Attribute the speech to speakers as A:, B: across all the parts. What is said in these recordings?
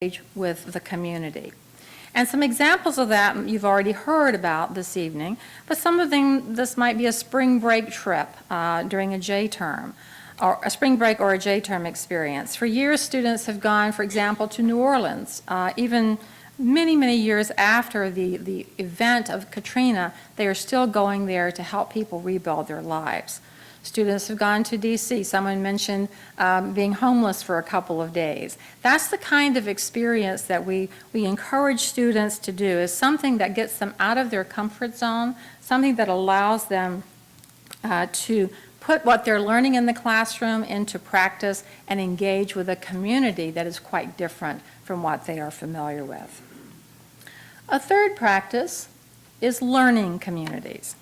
A: engage with the community. And some examples of that you've already heard about this evening, but some of them, this might be a spring break trip during a J-term, or a spring break or a J-term experience. For years, students have gone, for example, to New Orleans. Even many, many years after the event of Katrina, they are still going there to help people rebuild their lives. Students have gone to D.C. Someone mentioned being homeless for a couple of days. That's the kind of experience that we encourage students to do, is something that gets them out of their comfort zone, something that allows them to put what they're learning in the classroom into practice and engage with a community that is quite different from what they are familiar with. A third practice is learning communities.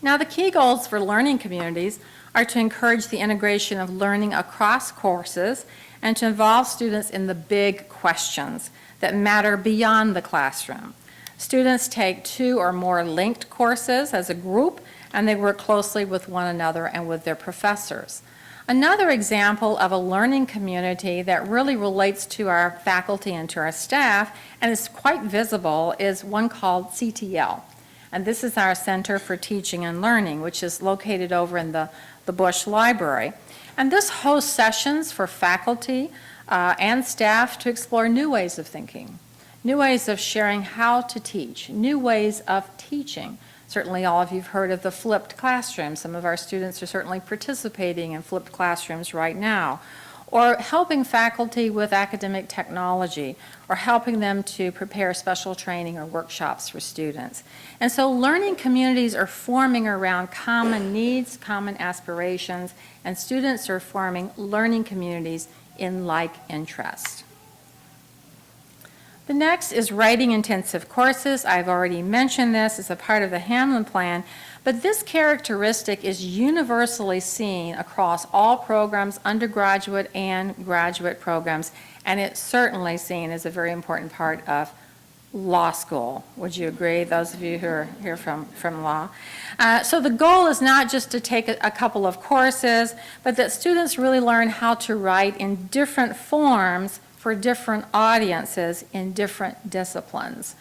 A: Now, the key goals for learning communities are to encourage the integration of learning across courses and to involve students in the big questions that matter beyond the classroom. Students take 2 or more linked courses as a group, and they work closely with one another and with their professors. Another example of a learning community that really relates to our faculty and to our staff, and is quite visible, is one called CTL. And this is our Center for Teaching and Learning, which is located over in the Bush Library. And this hosts sessions for faculty and staff to explore new ways of thinking, new ways of sharing how to teach, new ways of teaching. Certainly all of you have heard of the flipped classroom. Some of our students are certainly participating in flipped classrooms right now. Or helping faculty with academic technology, or helping them to prepare special training or workshops for students. And so learning communities are forming around common needs, common aspirations, and students are forming learning communities in like interests. The next is writing intensive courses. I've already mentioned this as a part of the Hamline plan, but this characteristic is universally seen across all programs, undergraduate and graduate programs, and it's certainly seen as a very important part of law school. Would you agree, those of you who are here from law? So the goal is not just to take a couple of courses, but that students really learn how to write in different forms for different audiences in different disciplines.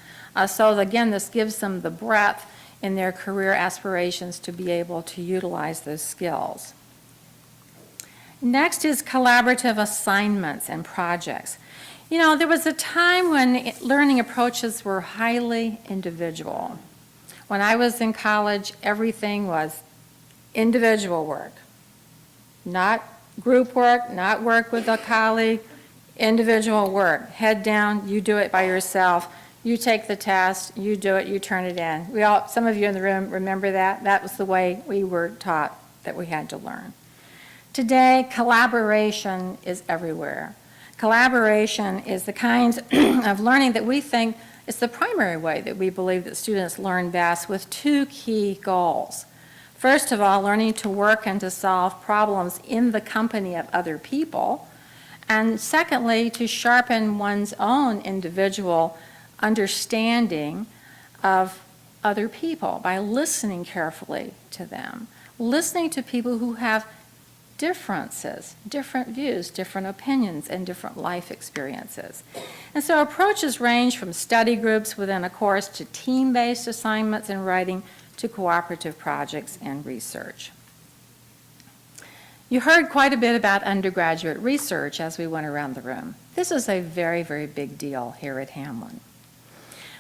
A: So again, this gives them the breadth in their career aspirations to be able to utilize those skills. Next is collaborative assignments and projects. You know, there was a time when learning approaches were highly individual. When I was in college, everything was individual work, not group work, not work with a colleague, individual work. Head down, you do it by yourself. You take the test, you do it, you turn it in. Some of you in the room remember that. That was the way we were taught that we had to learn. Today, collaboration is everywhere. Collaboration is the kind of learning that we think is the primary way that we believe that students learn best, with 2 key goals. First of all, learning to work and to solve problems in the company of other people. And secondly, to sharpen one's own individual understanding of other people by listening carefully to them, listening to people who have differences, different views, different opinions, and different life experiences. And so approaches range from study groups within a course to team-based assignments and writing to cooperative projects and research. You heard quite a bit about undergraduate research as we went around the room. This is a very, very big deal here at Hamline.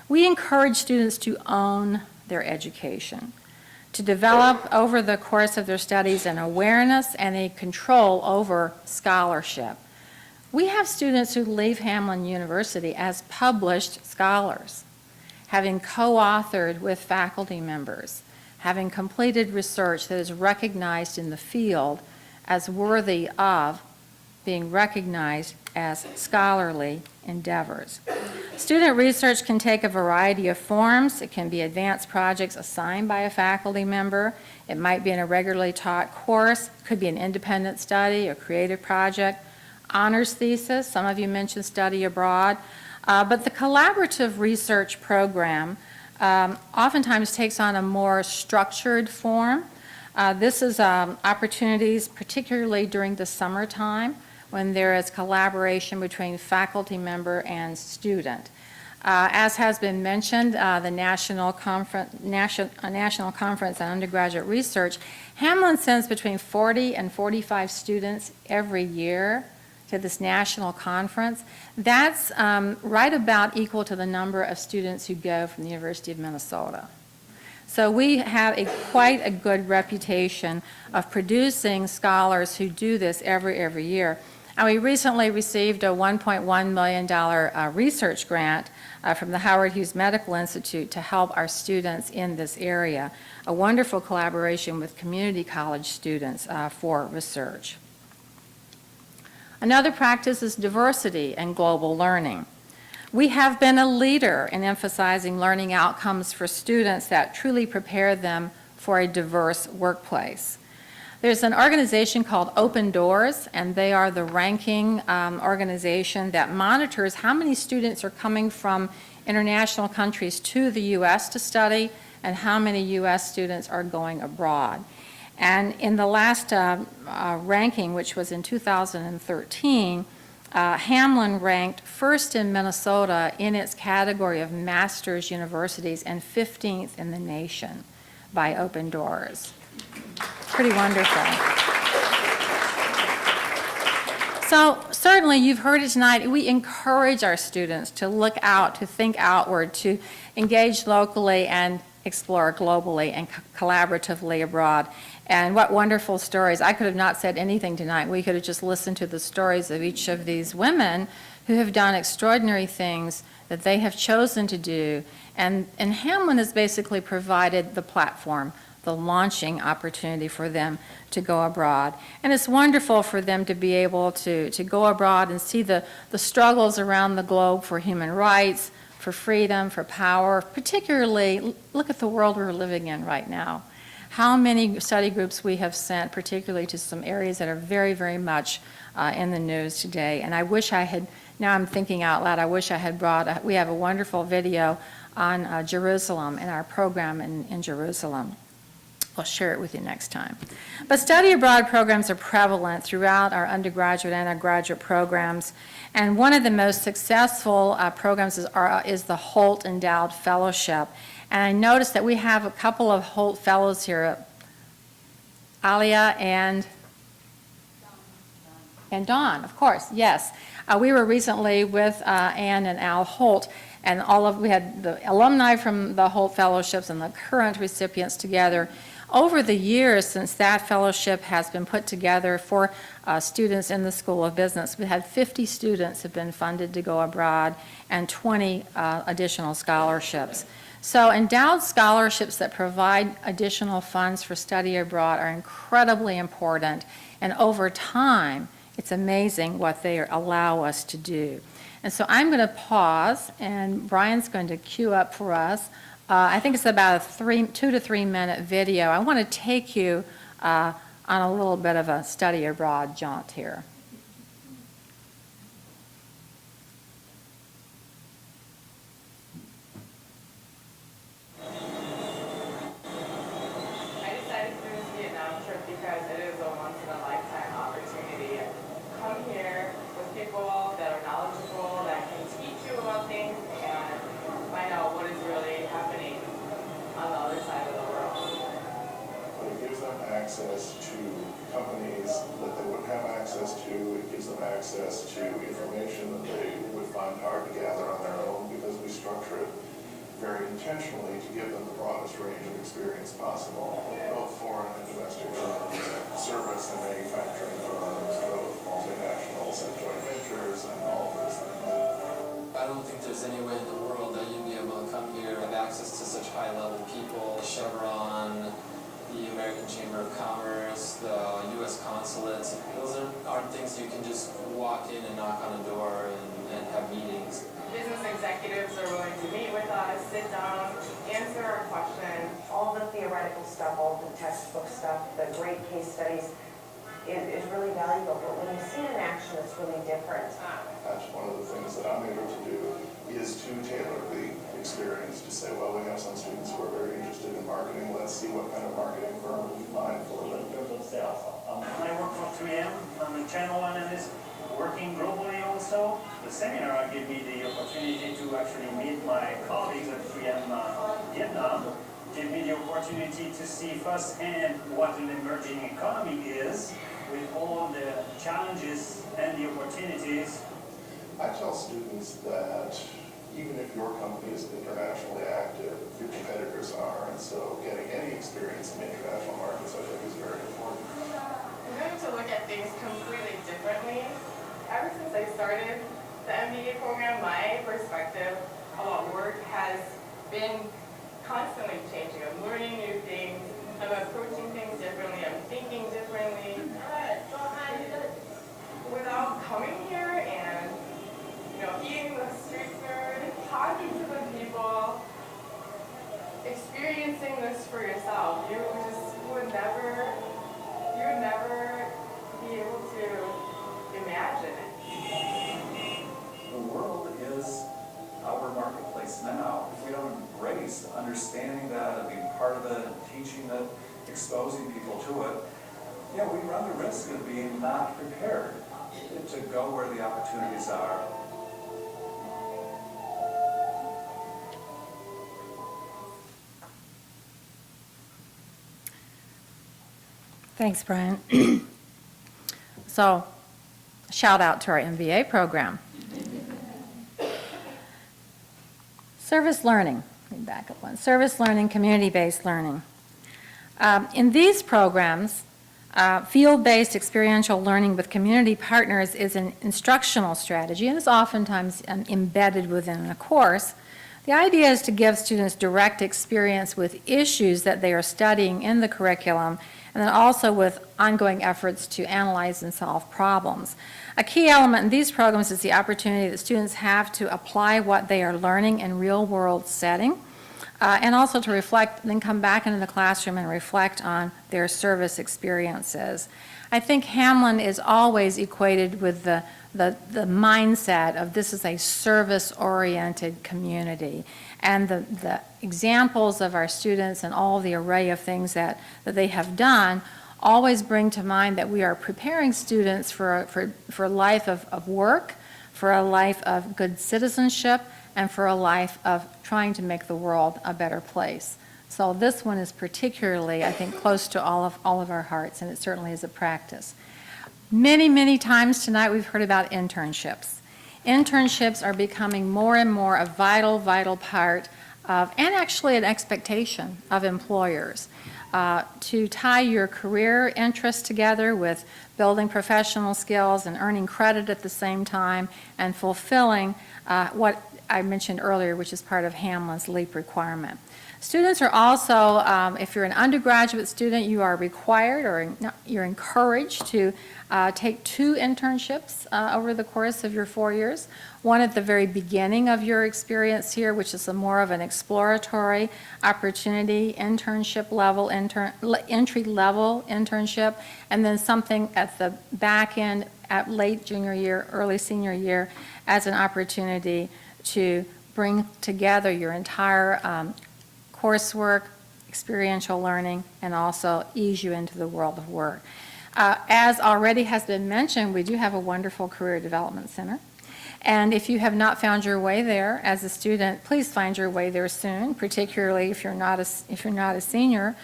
A: We encourage students to own their education, to develop over the course of their studies an awareness and a control over scholarship. We have students who leave Hamline University as published scholars, having co-authored with faculty members, having completed research that is recognized in the field as worthy of being recognized as scholarly endeavors. Student research can take a variety of forms. It can be advanced projects assigned by a faculty member. It might be in a regularly taught course. It could be an independent study, a creative project, honors thesis. Some of you mentioned study abroad. But the collaborative research program oftentimes takes on a more structured form. This is opportunities, particularly during the summertime, when there is collaboration between faculty member and student. As has been mentioned, the National Conference on Undergraduate Research, Hamline sends between 40 and 45 students every year to this national conference. That's right about equal to the number of students who go from the University of Minnesota. So we have quite a good reputation of producing scholars who do this every year. And we recently received a $1.1 million research grant from the Howard Hughes Medical Institute to help our students in this area, a wonderful collaboration with community college students for research. Another practice is diversity and global learning. We have been a leader in emphasizing learning outcomes for students that truly prepare them for a diverse workplace. There's an organization called Open Doors, and they are the ranking organization that monitors how many students are coming from international countries to the U.S. to study and how many U.S. students are going abroad. And in the last ranking, which was in 2013, Hamline ranked first in Minnesota in its category of master's universities and 15th in the nation by Open Doors. Pretty wonderful. So certainly you've heard it tonight. We encourage our students to look out, to think outward, to engage locally and explore globally and collaboratively abroad. And what wonderful stories. I could have not said anything tonight. We could have just listened to the stories of each of these women who have done extraordinary things that they have chosen to do. And Hamline has basically provided the platform, the launching opportunity for them to go abroad. And it's wonderful for them to be able to go abroad and see the struggles around the globe for human rights, for freedom, for power. Particularly, look at the world we're living in right now. How many study groups we have sent, particularly to some areas that are very much in the news today. And I wish I had, now I'm thinking out loud, I wish I had brought, we have a wonderful video on Jerusalem and our program in Jerusalem. I'll share it with you next time. But study abroad programs are prevalent throughout our undergraduate and our graduate programs. And one of the most successful programs is the Holt Endowed Fellowship. And I noticed that we have a couple of Holt Fellows here, Alia and Dawn, of course, yes. We were recently with Ann and Al Holt, and we had the alumni from the Holt Fellowships and the current recipients together. Over the years since that fellowship has been put together for students in the School of Business, we had 50 students have been funded to go abroad and 20 additional scholarships. So endowed scholarships that provide additional funds for study abroad are incredibly important, and over time, it's amazing what they allow us to do. And so I'm going to pause, and Brian's going to cue up for us. I think it's about a 2 to 3 minute video. I want to take you on a little bit of a study abroad jaunt here.
B: Access to companies that they wouldn't have access to. It gives them access to information that they would find hard to gather on their own, because we structure it very intentionally to give them the broadest range of experience possible, both foreign and domestic firms, service and manufacturing firms, both multinationals and joint ventures, and all of those things.
C: I don't think there's any way in the world that you'd be able to come here and have access to such high-level people, Chevron, the American Chamber of Commerce, the U.S. consulates. Those aren't things you can just walk in and knock on a door and have meetings.
D: Business executives are willing to meet with us, sit down, answer our questions.
E: All the theoretical stuff, all the textbook stuff, the great case studies is really valuable, but when you see it in action, it's really different.
B: That's one of the things that I'm able to do, is to tailor the experience, to say, well, we have some students who are very interested in marketing. Let's see what kind of marketing firm we can find for them.
F: In terms of sales, I work for 3M. I'm a channel analyst. working globally also. The seminar gave me the opportunity to actually meet my colleagues at 3M Vietnam, gave me the opportunity to see firsthand what an emerging economy is with all the challenges and the opportunities.
B: I tell students that even if your company is internationally active, your competitors are, and so getting any experience in international markets I think is very important.
D: I'm going to look at things completely differently. Ever since I started the MBA program, my perspective about work has been constantly changing. I'm learning new things, I'm approaching things differently, I'm thinking differently. Without coming here and eating the street food, talking to the people, experiencing this for yourself, you would never be able to imagine it.
G: The world is our marketplace now. If we don't embrace understanding that and being part of it and teaching it, exposing people to it, we run the risk of being not prepared to go where the opportunities are.
A: Thanks, Brian. So, shout out to our MBA program. Service learning, let me back up one. Service learning, community-based learning. In these programs, field-based experiential learning with community partners is an instructional strategy and is oftentimes embedded within a course. The idea is to give students direct experience with issues that they are studying in the curriculum, and then also with ongoing efforts to analyze and solve problems. A key element in these programs is the opportunity that students have to apply what they are learning in real-world setting, and also to reflect, then come back into the classroom and reflect on their service experiences. I think Hamline is always equated with the mindset of this is a service-oriented community. And the examples of our students and all the array of things that they have done always bring to mind that we are preparing students for a life of work, for a life of good citizenship, and for a life of trying to make the world a better place. So this one is particularly, I think, close to all of our hearts, and it certainly is a practice. Many, many times tonight we've heard about internships. Internships are becoming more and more a vital, vital part of, and actually an expectation of employers, to tie your career interests together with building professional skills and earning credit at the same time and fulfilling what I mentioned earlier, which is part of Hamline's LEAP requirement. Students are also, if you're an undergraduate student, you are required or you're encouraged to take 2 internships over the course of your 4 years. One at the very beginning of your experience here, which is more of an exploratory opportunity, internship level, entry level internship, and then something at the back end at late junior year, early senior year as an opportunity to bring together your entire coursework, experiential learning, and also ease you into the world of work. As already has been mentioned, we do have a wonderful career development center. And if you have not found your way there as a student, please find your way there soon, particularly if you're not a senior.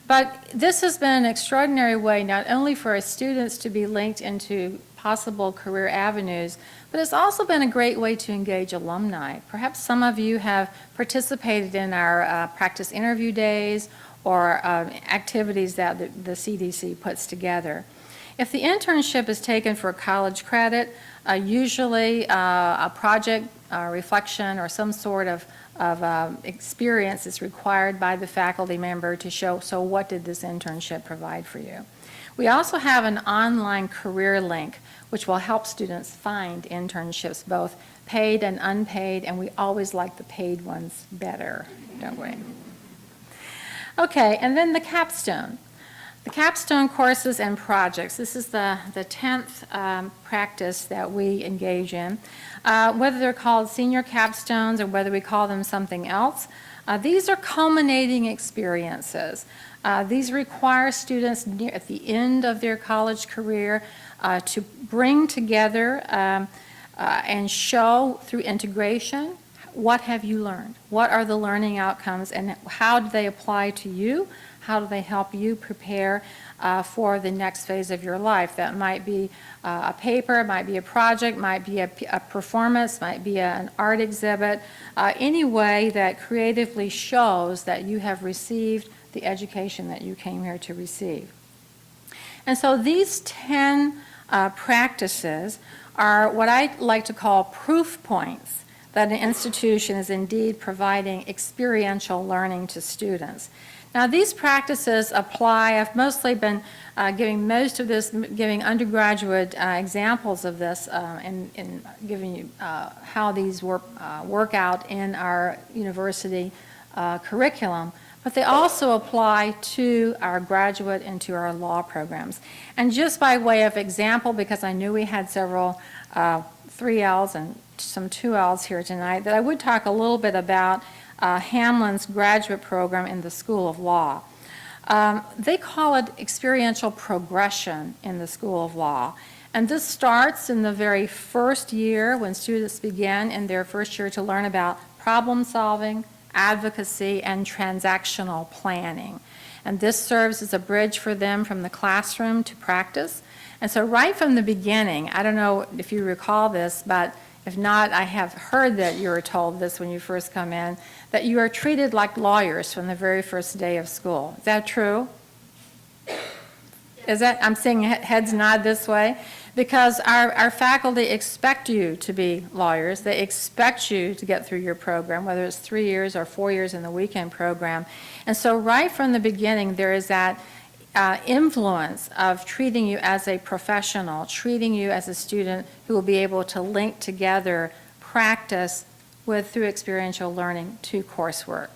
A: But this has been an extraordinary way not only for our students to be linked into possible career avenues, but it's also been a great way to engage alumni. Perhaps some of you have participated in our practice interview days or activities that the CDC puts together. If the internship is taken for college credit, usually a project reflection or some sort of experience is required by the faculty member to show, so what did this internship provide for you? We also have an online career link which will help students find internships, both paid and unpaid, and we always like the paid ones better, don't we? Okay, and then the capstone. The capstone courses and projects. This is the 10th practice that we engage in. Whether they're called senior capstones or whether we call them something else, these are culminating experiences. These require students at the end of their college career to bring together and show through integration, what have you learned? What are the learning outcomes, and how do they apply to you? How do they help you prepare for the next phase of your life? That might be a paper, might be a project, might be a performance, might be an art exhibit, any way that creatively shows that you have received the education that you came here to receive. And so these 10 practices are what I like to call proof points that an institution is indeed providing experiential learning to students. Now, these practices apply. I've mostly been giving undergraduate examples of this in giving you how these work out in our university curriculum, but they also apply to our graduate and to our law programs. And just by way of example, because I knew we had several 3Ls and some 2Ls here tonight, that I would talk a little bit about Hamline's graduate program in the School of Law. They call it experiential progression in the School of Law. And this starts in the very first year when students begin in their first year to learn about problem solving, advocacy, and transactional planning. And this serves as a bridge for them from the classroom to practice. And so right from the beginning, I don't know if you recall this, but if not, I have heard that you were told this when you first come in, that you are treated like lawyers from the very first day of school. Is that true? Is that, I'm seeing heads nod this way, because our faculty expect you to be lawyers. They expect you to get through your program, whether it's 3 years or 4 years in the weekend program. And so right from the beginning, there is that influence of treating you as a professional, treating you as a student who will be able to link together practice through experiential learning to coursework.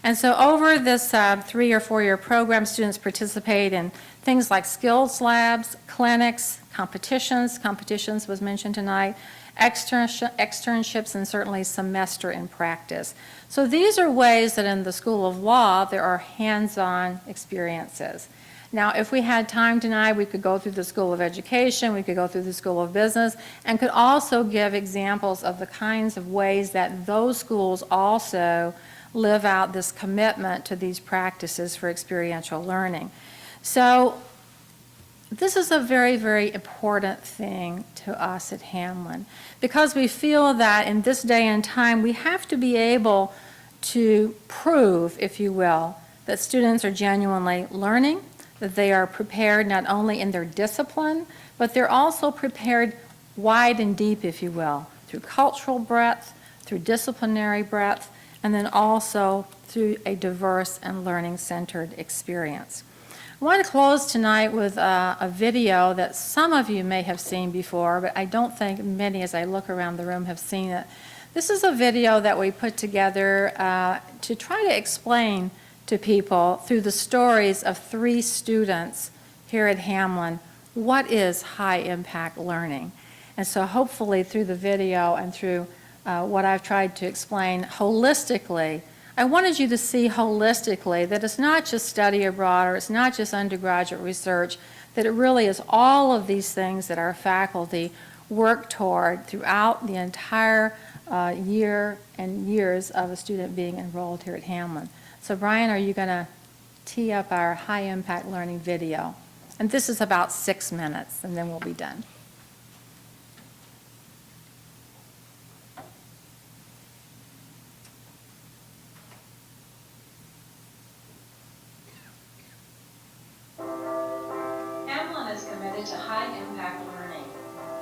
A: And so over this 3 or 4 year program, students participate in things like skills labs, clinics, competitions was mentioned tonight, externships, and certainly semester in practice. So these are ways that in the School of Law there are hands-on experiences. Now, if we had time tonight, we could go through the School of Education, we could go through the School of Business, and could also give examples of the kinds of ways that those schools also live out this commitment to these practices for experiential learning. So this is a very, very important thing to us at Hamline, because we feel that in this day and time, we have to be able to prove, if you will, that students are genuinely learning, that they are prepared not only in their discipline, but they're also prepared wide and deep, if you will, through cultural breadth, through disciplinary breadth, and then also through a diverse and learning-centered experience. I want to close tonight with a video that some of you may have seen before, but I don't think many, as I look around the room, have seen it. This is a video that we put together to try to explain to people through the stories of 3 students here at Hamline what is high-impact learning. And so hopefully through the video and through what I've tried to explain holistically, I wanted you to see holistically that it's not just study abroad or it's not just undergraduate research, that it really is all of these things that our faculty work toward throughout the entire year and years of a student being enrolled here at Hamline. So Brian, are you going to tee up our high-impact learning video? And this is about 6 minutes, and then we'll be done.
H: Hamline is committed to high-impact learning,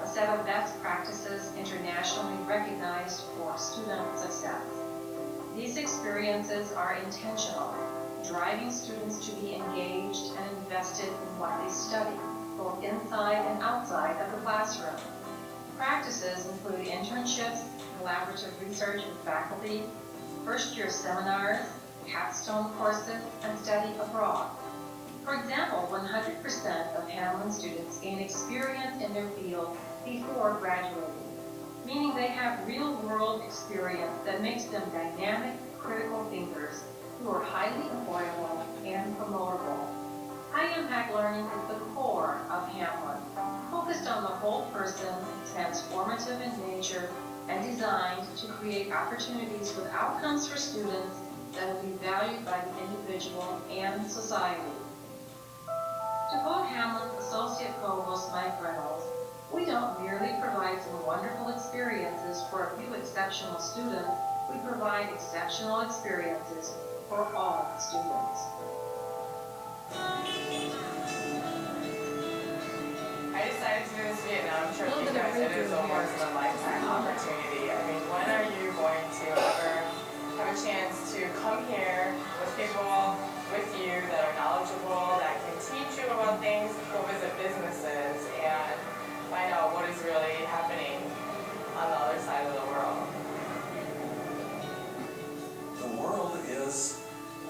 H: a set of best practices internationally recognized for student success. These experiences are intentional, driving students to be engaged and invested in what they study, both inside and outside of the classroom. Practices include internships, collaborative research with faculty, first-year seminars, capstone courses, and study abroad. For example, 100% of Hamline students gain experience in their field before graduating, meaning they have real-world experience that makes them dynamic, critical thinkers who are highly employable and promotable. High-impact learning is the core of Hamline. focused on the whole person, transformative in nature, and designed to create opportunities with outcomes for students that will be valued by the individual and society. To quote Hamline's Associate Provost Mike Reynolds, we don't merely provide some wonderful experiences for a few exceptional students, we provide exceptional experiences for all students.
D: I decided to do this Vietnam trip because it is a once in a lifetime opportunity. I mean, when are you going to ever have a chance to come here with people with you that are knowledgeable, that can teach you about things, go visit businesses, and find out what is really happening on the other side of the world?
G: The world is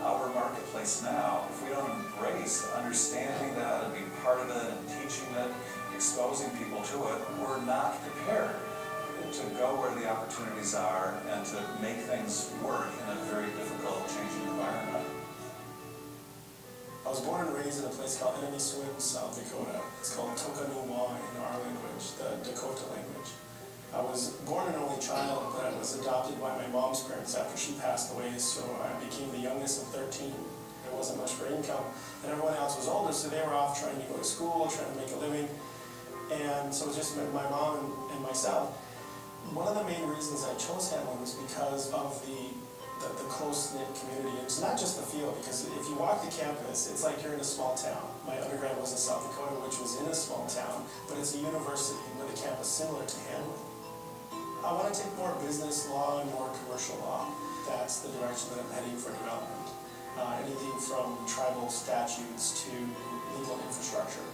G: our marketplace now. If we don't embrace understanding that and be part of it and teaching it, exposing people to it, we're not prepared to go where the opportunities are and to make things work in a very difficult, changing environment.
I: I was born and raised in a place called Enemy Swim, South Dakota. It's called Tokanuwa in our language, the Dakota language. I was born an only child, but I was adopted by my mom's parents after she passed away, so I became the youngest of 13. There wasn't much for income, and everyone else was older, so they were off trying to go to school, trying to make a living, and so it was just my mom and myself. One of the main reasons I chose Hamline was because of the close-knit community. It's not just the field, because if you walk the campus, it's like you're in a small town. My undergrad was in South Dakota, which was in a small town, but it's a university with a campus similar to Hamline. I want to take more business law and more commercial law. That's the direction that I'm heading for development. Anything from tribal statutes to legal infrastructure.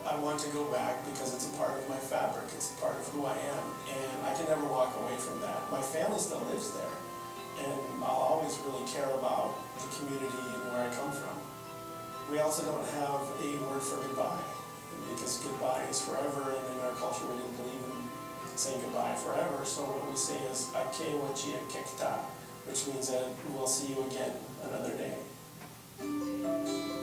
I: I want to go back because it's a part of my fabric, it's a part of who I am, and I can never walk away from that. My family still lives there, and I'll always really care about the community and where I come from. We also don't have a word for goodbye, because goodbye is forever, and in our culture we didn't believe in saying goodbye forever, so what we say is ake wachia kekta, which means that we'll see you again another day.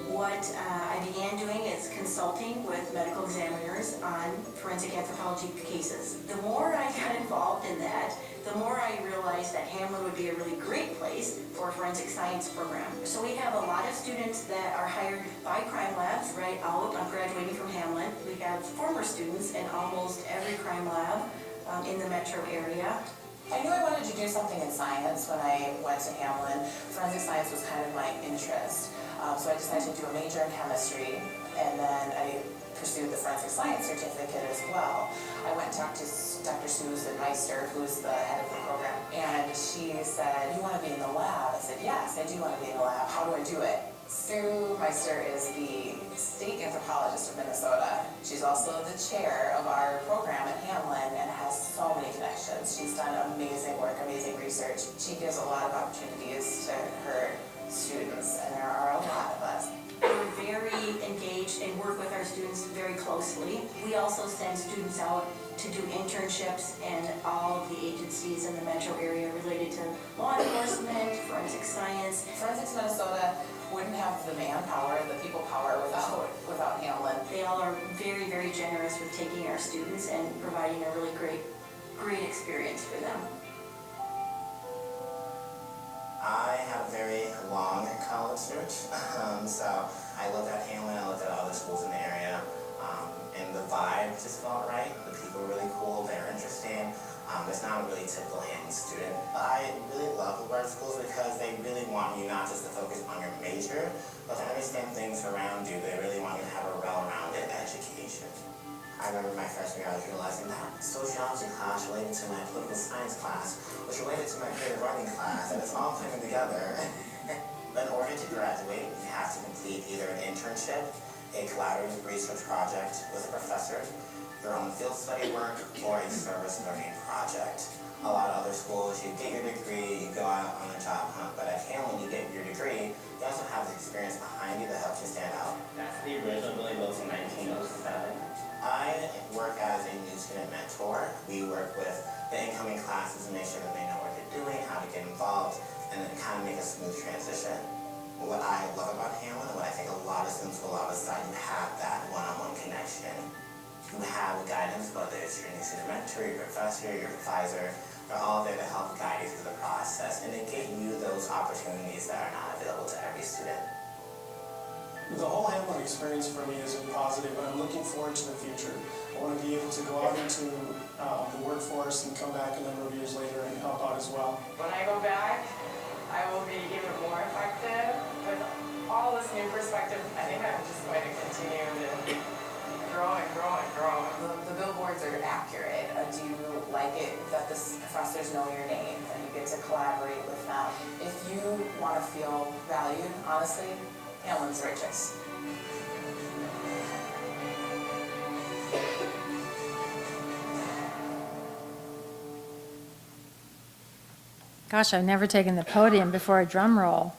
J: What I began doing is consulting with medical examiners on forensic anthropology cases. The more I got involved in that, the more I realized that Hamline would be a really great place for a forensic science program. So we have a lot of students that are hired by crime labs right out on graduating from Hamline. We have former students in almost every crime lab in the metro area.
K: I knew I wanted to do something in science when I went to Hamline. Forensic science was kind of my interest. So I decided to do a major in chemistry, and then I pursued the forensic science certificate as well. I went and talked to Dr. Susan Meister, who's the head of the program, and she said, "You want to be in the lab?" I said, "Yes, I do want to be in the lab. How do I do it?" Sue Meister is the state anthropologist of Minnesota. She's also the chair of our program at Hamline and has so many connections. She's done amazing work, amazing research. She gives a lot of opportunities to her students, and there are a lot of us.
J: We're very engaged and work with our students very closely. We also send students out to do internships in all of the agencies in the metro area related to law enforcement, forensic science.
K: Forensics Minnesota wouldn't have the manpower, the people power without Hamline.
J: They all are very, very generous with taking our students and providing a really great experience for them.
L: I had a very long college search, so I looked at Hamline, I looked at all the schools in the area, and the vibe just felt right. The people were really cool, they were interesting. It's not a really typical Hamline student. I really love the art schools because they really want you not just to focus on your major, but to understand things around you. They really want you to have a well-rounded education. I remember my freshman year, I was realizing that sociology class related to my political science class was related to my creative writing class, and it's all coming together. In order to graduate, you have to complete either an internship, a collaborative research project with a professor, your own field study work, or a service learning project. A lot of other schools, you get your degree, you go out on a job hunt, but at Hamline, you get your degree, you also have the experience behind you that helps you stand out.
M: That's the original building built in 1907.
L: I work as a new student mentor. We work with the incoming classes and make sure that they know what they're doing, how to get involved, and then kind of make a smooth transition. What I love about Hamline, and what I think a lot of students will love, is that you have that one-on-one connection. you have guidance, whether it's your student mentor, your professor, your advisor, they're all there to help guide you through the process and to get you those opportunities that are not available to every student.
I: The whole Hamline experience for me has been positive, and I'm looking forward to the future. I want to be able to go out into the workforce and come back a number of years later and help out as well.
D: When I go back, I will be even more effective. With all this new perspective, I think I'm just going to continue to grow and grow and grow.
K: The billboards are accurate. Do you like it that the professors know your name and you get to collaborate with them? If you want to feel valued, honestly, Hamline's the right choice.
A: Gosh, I've never taken the podium before a drum roll.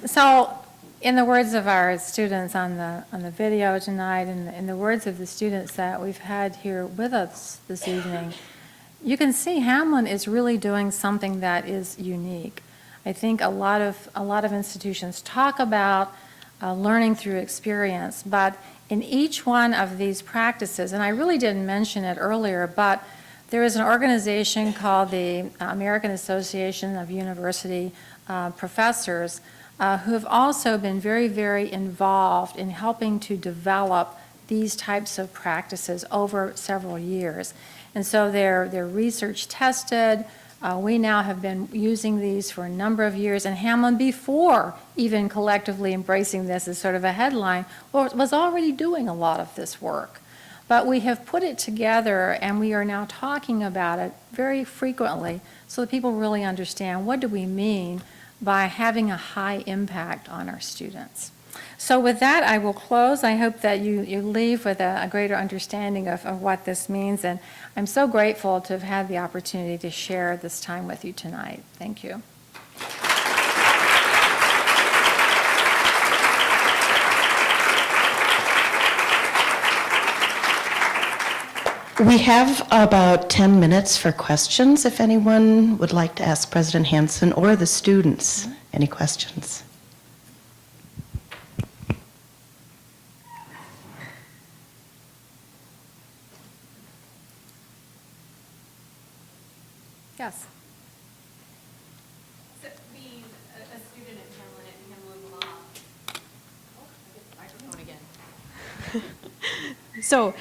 A: So, in the words of our students on the video tonight, and in the words of the students that we've had here with us this evening, you can see Hamline is really doing something that is unique. I think a lot of institutions talk about learning through experience, but in each one of these practices, and I really didn't mention it earlier, but there is an organization called the American Association of University Professors who have also been very, very involved in helping to develop these types of practices over several years. And so they're research tested. We now have been using these for a number of years, and Hamline, before even collectively embracing this as sort of a headline, was already doing a lot of this work. But we have put it together, and we are now talking about it very frequently so that people really understand what do we mean by having a high impact on our students. So with that, I will close. I hope that you leave with a greater understanding of what this means, and I'm so grateful to have had the opportunity to share this time with you tonight. Thank you.
N: We have about 10 minutes for questions, if anyone would like to ask President Hansen or the students any questions.
A: Yes.
O: So being a student at Hamline Law. Oh, I get the microphone again. So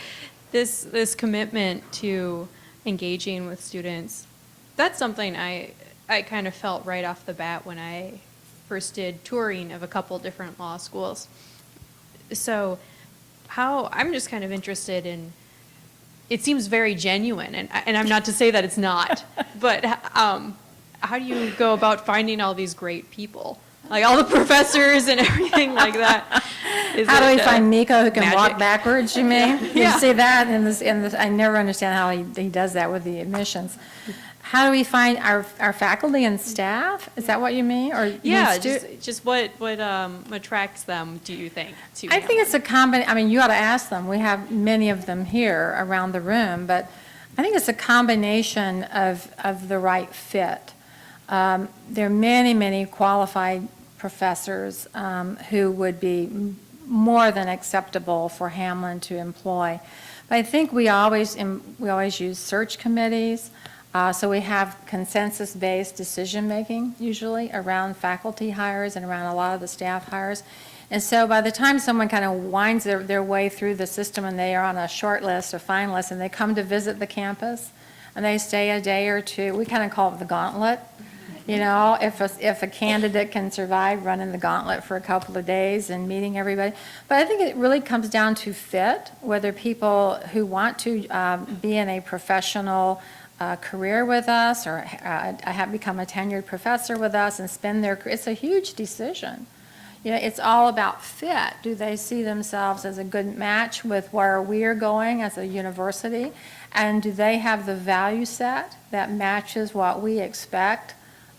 O: this commitment to engaging with students, that's something I kind of felt right off the bat when I first did touring of a couple different law schools. So I'm just kind of interested in, it seems very genuine, and I'm not to say that it's not, but how do you go about finding all these great people? Like all the professors and everything like that.
A: How do we find Nico who can walk backwards, you mean?
O: Yeah.
A: You see that in this, I never understand how he does that with the admissions. How do we find our faculty and staff? Is that what you mean? Or
O: yeah, just what attracts them, do you think?
A: I think it's a combination. I mean, you ought to ask them. We have many of them here around the room, but I think it's a combination of the right fit. There are many, many qualified professors who would be more than acceptable for Hamline to employ. But I think we always use search committees. So we have consensus-based decision-making usually around faculty hires and around a lot of the staff hires. And so by the time someone kind of winds their way through the system and they are on a short list, a finalist, and they come to visit the campus and they stay a day or two, we kind of call it the gauntlet. You know, if a candidate can survive running the gauntlet for a couple of days and meeting everybody. But I think it really comes down to fit, whether people who want to be in a professional career with us or have become a tenured professor with us and spend their career. It's a huge decision. You know, it's all about fit. Do they see themselves as a good match with where we're going as a university? And do they have the value set that matches what we expect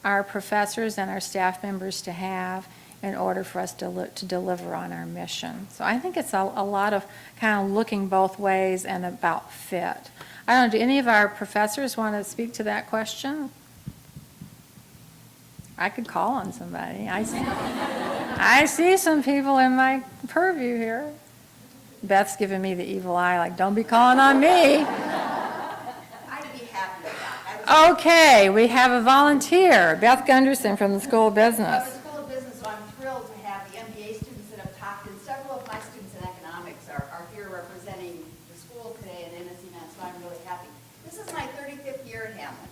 A: our professors and our staff members to have in order for us to deliver on our mission? So I think it's a lot of kind of looking both ways and about fit. I don't know, do any of our professors want to speak to that question? I could call on somebody. I see some people in my purview here. Beth's giving me the evil eye, like, don't be calling on me.
P: I'd be happy with that.
A: Okay, we have a volunteer, Beth Gunderson from the School of
P: From
A: Business.
P: the School of Business, so I'm thrilled to have the MBA students that have talked, and several of my students in economics are here representing the school today in this event, so I'm really happy. This is my 35th year in Hamline.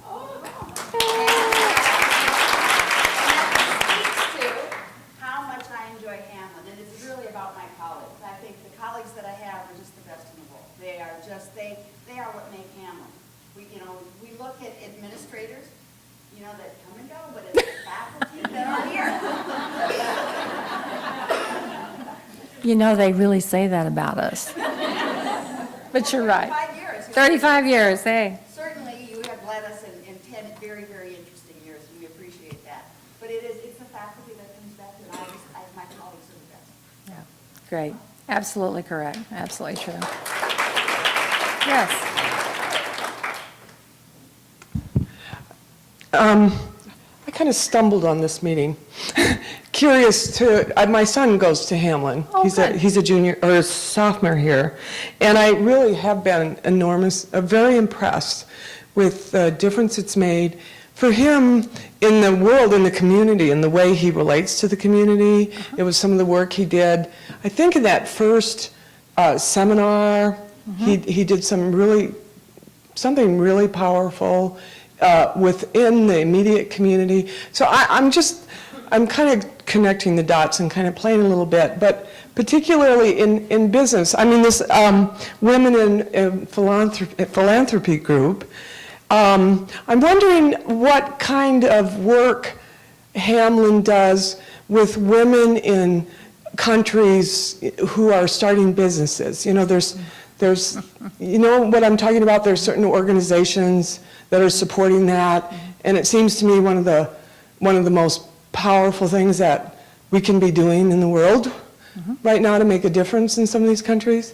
P: How much I enjoy Hamline, and it's really about my colleagues. I think the colleagues that I have are just the best in the world. They are just, they are what make Hamline. We look at administrators, that come and go, but it's the faculty that are here.
A: They really say that about us. But you're right.
P: 35 years.
A: 35 years, hey.
P: Certainly, you have led us in 10 very, very interesting years, and we appreciate that. But it's the faculty that comes back, and my colleagues are the best.
A: Yeah, great. Absolutely correct. Absolutely true. Yes.
Q: I kind of stumbled on this meeting. Curious my son goes to Hamline.
A: Oh,
Q: He's a junior or a sophomore here. And I really have been very impressed with the difference it's made for him in the world, in the community, and the way he relates to the community. It was some of the work he did. I think in that first seminar, he did something really powerful within the immediate community. So I'm kind of connecting the dots and kind of playing a little bit, but particularly in business. I mean, this Women in Philanthropy group, I'm wondering what kind of work Hamline does with women in countries who are starting businesses. There's what I'm talking about? There's certain organizations that are supporting that, and it seems to me one of the most powerful things that we can be doing in the world right now to make a difference in some of these countries.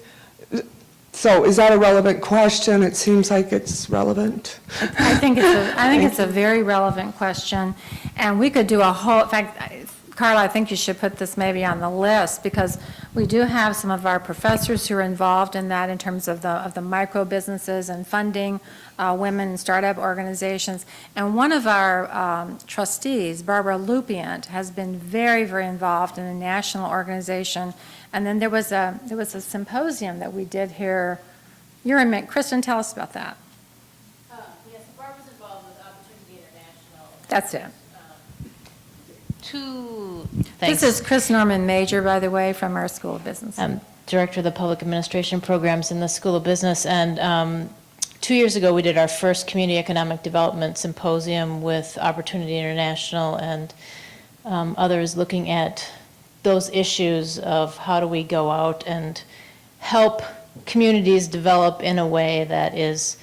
Q: So is that a relevant question? It seems like it's relevant.
A: I think it's a very relevant question, and we could do a whole, in fact, Carla, I think you should put this maybe on the list, because we do have some of our professors who are involved in that in terms of the micro businesses and funding women in startup organizations. And one of our trustees, Barbara Lupiant, has been very, very involved in a national organization. And then there was a symposium that we did here. Kristen, tell us about that.
R: Yes, Barbara's involved with Opportunity International.
A: That's it.
R: Thanks.
A: This is Chris Norman Major, by the way, from our School of Business.
R: I'm Director of the Public Administration Programs in the School of Business, and 2 years ago we did our first Community Economic Development Symposium with Opportunity International and others, looking at those issues of how do we go out and help communities develop in a way that is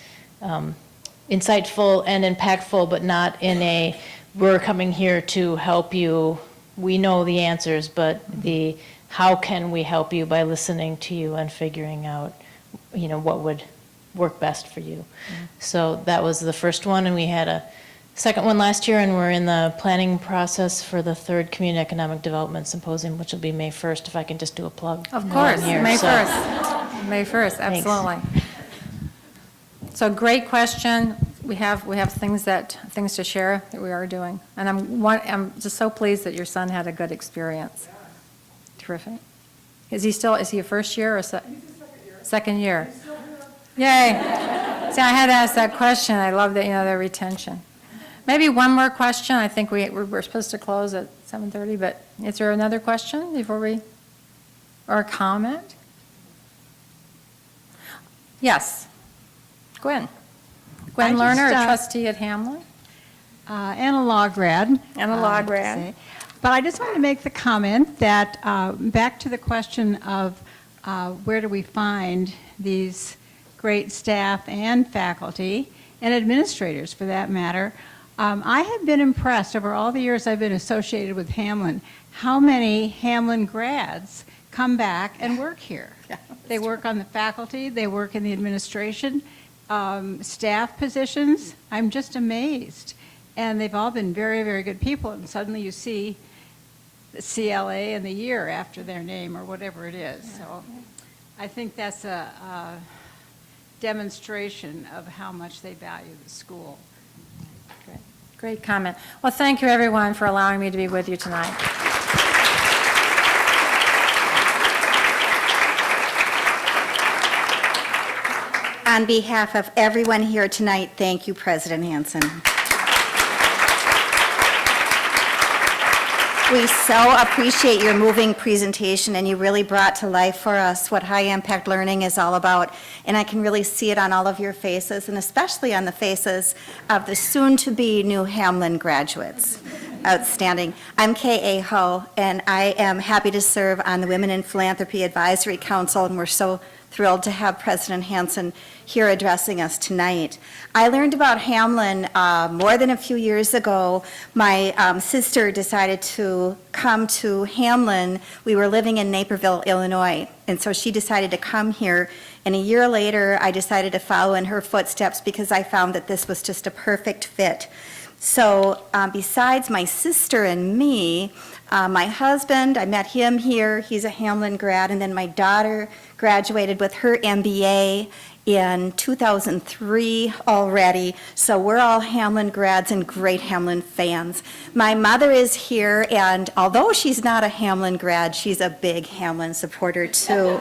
R: insightful and impactful, but not in a we're coming here to help you, we know the answers, but the how can we help you by listening to you and figuring out, what would work best for you. So that was the first one, and we had a second one last year, and we're in the planning process for the third Community Economic Development Symposium, which will be May 1st, if I can just do a plug.
A: Of course,
R: here.
A: May 1st. May 1st, absolutely. So great question. We have things to share that we are doing, and I'm just so pleased that your son had a good experience. Terrific. Is he a first year or second year? Yay! See, I had to ask that question. I love that the retention. Maybe one more question. I think we're supposed to close at 7:30, but is there another question or a comment? Yes, Gwen. Gwen Lerner, a trustee at Hamline.
S: And a law grad.
A: And a law grad.
S: But I just wanted to make the comment that back to the question of where do we find these great staff and faculty and administrators for that matter. I have been impressed over all the years I've been associated with Hamline, how many Hamline grads come back and work here. They work on the faculty, they work in the administration, staff positions. I'm just amazed. And they've all been very, very good people, and suddenly you see the CLA and the year after their name or whatever it is. So I think that's a demonstration of how much they value the school.
A: Great comment. Well, thank you, everyone, for allowing me to be with you tonight.
T: On behalf of everyone here tonight, thank you, President Hansen. We so appreciate your moving presentation, and you really brought to life for us what high-impact learning is all about. And I can really see it on all of your faces, and especially on the faces of the soon-to-be new Hamline graduates. Outstanding. I'm Kay Aho, and I am happy to serve on the Women in Philanthropy Advisory Council, and we're so thrilled to have President Hansen here addressing us tonight. I learned about Hamline more than a few years ago. My sister decided to come to Hamline. We were living in Naperville, Illinois, and so she decided to come here. And a year later, I decided to follow in her footsteps because I found that this was just a perfect fit. So besides my sister and me, my husband, I met him here. He's a Hamline grad. And then my daughter graduated with her MBA in 2003 already. So we're all Hamline grads and great Hamline fans. My mother is here, and although she's not a Hamline grad, she's a big Hamline supporter too.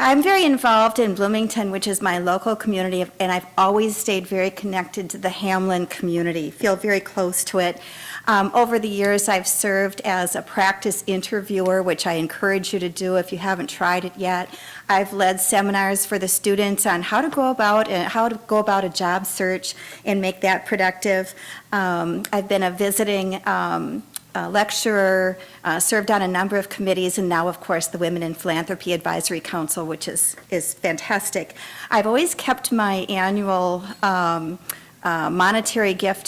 T: I'm very involved in Bloomington, which is my local community, and I've always stayed very connected to the Hamline community, feel very close to it. Over the years, I've served as a practice interviewer, which I encourage you to do if you haven't tried it yet. I've led seminars for the students on how to go about a job search and make that productive. I've been a visiting lecturer, served on a number of committees, and now, of course, the Women in Philanthropy Advisory Council, which is fantastic. I've always kept my annual monetary gift